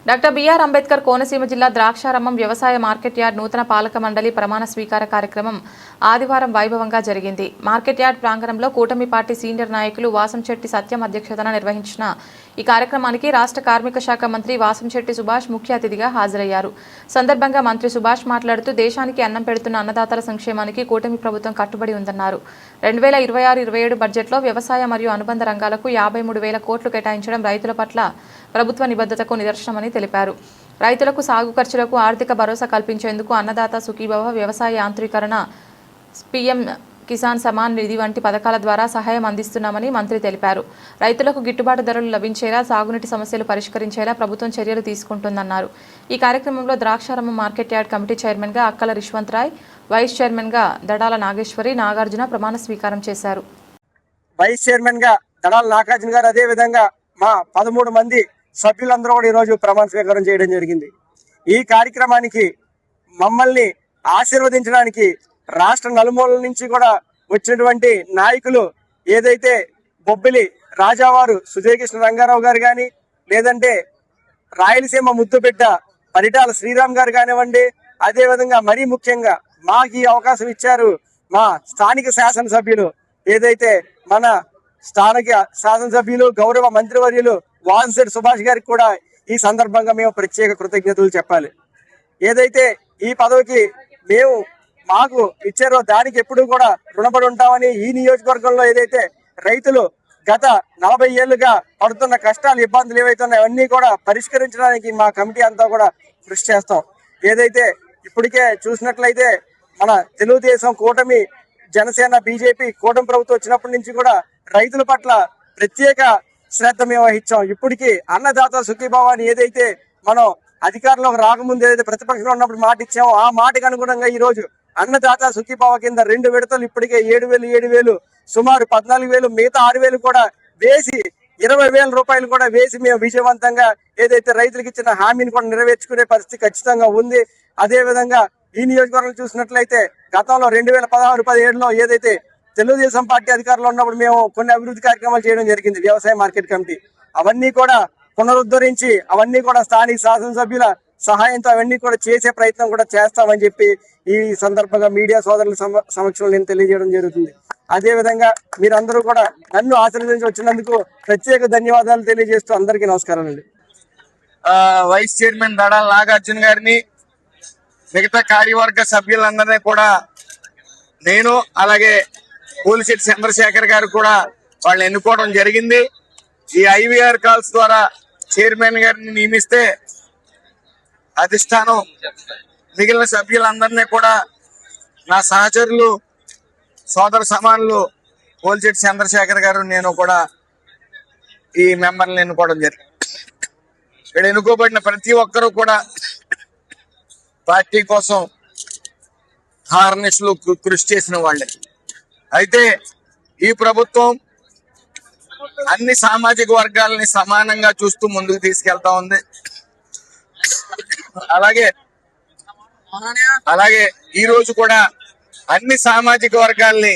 Doctor BR Ambedkar Konaseema జిల్లా ద్రాక్షారామం వ్యవసాయ market yard నూతన పాలక మండలి ప్రమాణ స్వీకార కార్యక్రమం ఆదివారం వైభవంగా జరిగింది. మార్కెట్ యార్డ్ ప్రాంగణంలో కూటమి పార్టీ సీనియర్ నాయకులు వాసంశెట్టి సత్యం అధ్యక్షతన నిర్వహించిన ఈ కార్యక్రమానికి రాష్ట్ర కార్మిక శాఖ మంత్రి వాసంశెట్టి సుభాష్ ముఖ్య అతిథిగా హాజరయ్యారు. సందర్భంగా మంత్రి సుభాష్ మాట్లాడుతూ దేశానికి అన్నం పెడుతున్న అన్నదాతల సంక్షేమానికి కూటమి ప్రభుత్వం కట్టుబడి ఉందన్నారు. 2026-27 బడ్జెట్లో వ్యవసాయ మరియు అనుబంధ రంగాలకు 53,000 కోట్లు కేటాయించడం రైతుల పట్ల ప్రభుత్వ నిబద్ధతకు నిదర్శనమని తెలిపారు. రైతులకు సాగు ఖర్చులకు ఆర్థిక భరోసా కల్పించేందుకు అన్నదాత సుఖీభవ, వ్యవసాయ యాంత్రీకరణ, పీఎం కిసాన్ సమాన్ నిధి వంటి పథకాల ద్వారా సహాయం అందిస్తున్నామని మంత్రి తెలిపారు. రైతులకు గిట్టుబాటు ధరలు లభించేలా, సాగునీటి సమస్యలు పరిష్కరించేలా ప్రభుత్వం చర్యలు తీసుకుంటుందన్నారు. ఈ కార్యక్రమంలో ద్రాక్షారామం మార్కెట్ యార్డ్ కమిటీ చైర్మన్గా అక్కల రిష్వంతరాయ్, వైస్ చైర్మన్గా దడాల నాగేశ్వరి, నాగార్జున ప్రమాణ స్వీకారం చేశారు. వైస్ చైర్మన్గా దడాల నాగార్జున గారు, అదేవిధంగా మా 13 మంది సభ్యులందరూ కూడా ఈరోజు ప్రమాణ స్వీకారం చేయడం జరిగింది. ఈ కార్యక్రమానికి మమ్మల్ని ఆశీర్వదించడానికి రాష్ట్ర నలుమూలల నుంచి కూడా వచ్చినటువంటి నాయకులు, ఏదైతే బొబ్బిలి రాజావారు సుజయకృష్ణ రంగారావు గారు కానీ, లేదంటే రాయలసీమ ముద్దుబిడ్డ పరిటాల శ్రీరామ్ గారు కానివ్వండి, అదేవిధంగా మరీ ముఖ్యంగా మాకు ఈ అవకాశం ఇచ్చారు మా స్థానిక శాసనసభ్యులు, ఏదైతే మన స్థానిక శాసనసభ్యులు గౌరవ మంత్రివర్యులు వాసంశెట్టి సుభాష్ గారికి కూడా ఈ సందర్భంగా మేము ప్రత్యేక కృతజ్ఞతలు చెప్పాలి. ఏదైతే ఈ పదవికి మేము మాకు ఇచ్చారో దానికి ఎప్పుడూ కూడా రుణపడి ఉంటామని, ఈ నియోజకవర్గంలో ఏదైతే రైతులు గత 40 ఏళ్లుగా పడుతున్న కష్టాలు, ఇబ్బందులు ఏవైతే ఉన్నాయో అవన్నీ కూడా పరిష్కరించడానికి మా కమిటీ అంతా కూడా కృషి చేస్తాం. ఏదైతే ఇప్పటికే చూసినట్లయితే మన తెలుగుదేశం కూటమి, జనసేన, బీజేపీ కూటమి ప్రభుత్వం వచ్చినప్పటి నుంచి కూడా రైతుల పట్ల ప్రత్యేక శ్రద్ధ మేము వహించాం. ఇప్పటికీ అన్నదాత సుఖీభావాన్ని ఏదైతే మనం అధికారంలోకి రాకముందు ఏదైతే ప్రతిపక్షంలో ఉన్నప్పుడు మాట ఇచ్చామో ఆ మాటకు అనుగుణంగా ఈ రోజు అన్నదాత సుఖీభావ కింద 2 విడతలు ఇప్పటికే 7,000 సుమారు 14,000, మిగతా 6,000 కూడా వేసి 20,000 రూపాయలు కూడా వేసి మేము విజయవంతంగా ఏదైతే రైతులకు ఇచ్చిన హామీని కూడా నెరవేర్చుకునే పరిస్థితి ఖచ్చితంగా ఉంది. అదే విధంగా ఈ నియోజకవర్గం చూసినట్లయితే గతంలో 2016-17లో ఏదైతే తెలుగుదేశం పార్టీ అధికారంలో ఉన్నప్పుడు మేము కొన్ని అభివృద్ధి కార్యక్రమాలు చేయడం జరిగింది. వ్యవసాయ మార్కెట్ కమిటీ అవన్నీ కూడా పునరుద్ధరించి అవన్నీ కూడా స్థానిక శాసనసభ్యుల సహాయంతో అవన్నీ కూడా చేసే ప్రయత్నం కూడా చేస్తామని చెప్పి ఈ సందర్భంగా మీడియా సోదరుల సమక్షంలో నేను తెలియజేయడం జరుగుతుంది. అదే విధంగా మీరందరూ కూడా నన్ను ఆశీర్వదించి వచ్చినందుకు ప్రత్యేక ధన్యవాదాలు తెలియజేస్తూ అందరికీ నమస్కారం అండి. వైస్ చైర్మన్ దడాల నాగార్జున గారిని, మిగతా కార్యవర్గ సభ్యులందరినీ కూడా నేను, అలాగే పోలిశెట్టి చంద్రశేఖర్ గారు కూడా వాళ్ళని ఎన్నుకోవడం జరిగింది. ఈ IVR కాల్స్ ద్వారా చైర్మన్ గారిని నియమిస్తే అధిష్టానం మిగిలిన సభ్యులందరినీ కూడా నా సహచరులు, సోదర సమానులు పోలిశెట్టి చంద్రశేఖర్ గారు, నేను కూడా ఈ మెంబర్లను ఎన్నుకోవడం జరిగింది. ఇక్కడ ఎన్నుకోబడిన ప్రతి ఒక్కరూ కూడా పార్టీ కోసం హార్నెస్లు కృషి చేసిన వాళ్ళే. అయితే ఈ ప్రభుత్వం అన్ని సామాజిక వర్గాలని సమానంగా చూస్తూ ముందుకు తీసుకెళ్తా ఉంది. అలాగే ఈ రోజు కూడా అన్ని సామాజిక వర్గాల్ని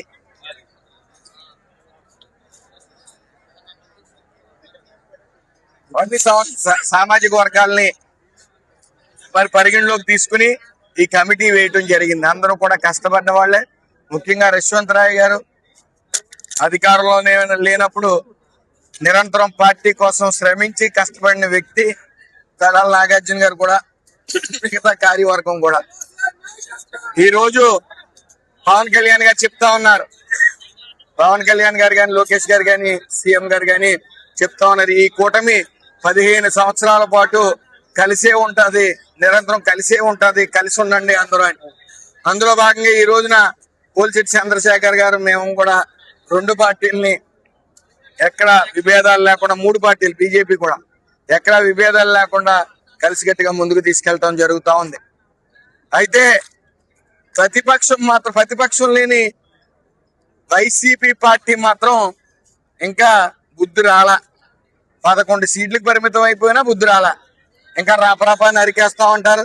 మరి పరిగణలోకి తీసుకుని ఈ కమిటీ వేయటం జరిగింది. అందరూ కూడా కష్టపడ్డ వాళ్ళే. ముఖ్యంగా రిష్వంతరాయ్ గారు అధికారంలోనే లేనప్పుడు నిరంతరం పార్టీ కోసం శ్రమించి కష్టపడిన వ్యక్తి. దడాల నాగార్జున గారు కూడా, మిగతా కార్యవర్గం కూడా. ఈ రోజు పవన్ కళ్యాణ్ గారు చెప్తా ఉన్నారు, పవన్ కళ్యాణ్ గారు కానీ, లోకేష్ గారు కానీ, సీఎం గారు కానీ చెప్తా ఉన్నారు, ఈ కూటమి 15 సంవత్సరాల పాటు కలిసే ఉంటది, నిరంతరం కలిసే ఉంటది, కలిసి ఉండండి అందరూ అని. అందులో భాగంగా ఈ రోజున పోలిశెట్టి చంద్రశేఖర్ గారు, మేము కూడా 2 పార్టీలని ఎక్కడ విభేదాలు లేకుండా, 3 పార్టీలు, బీజేపీ కూడా ఎక్కడ విభేదాలు లేకుండా కలిసికట్టుగా ముందుకు తీసుకెళ్తాం జరుగుతూ ఉంది. అయితే ప్రతిపక్షం లేని వైసీపీ పార్టీ మాత్రం ఇంకా బుద్ధి రాల. 11 సీట్లకు పరిమితం అయిపోయినా బుద్ధి రాల. ఇంకా రాపరాపా నరికేస్తా ఉంటారు.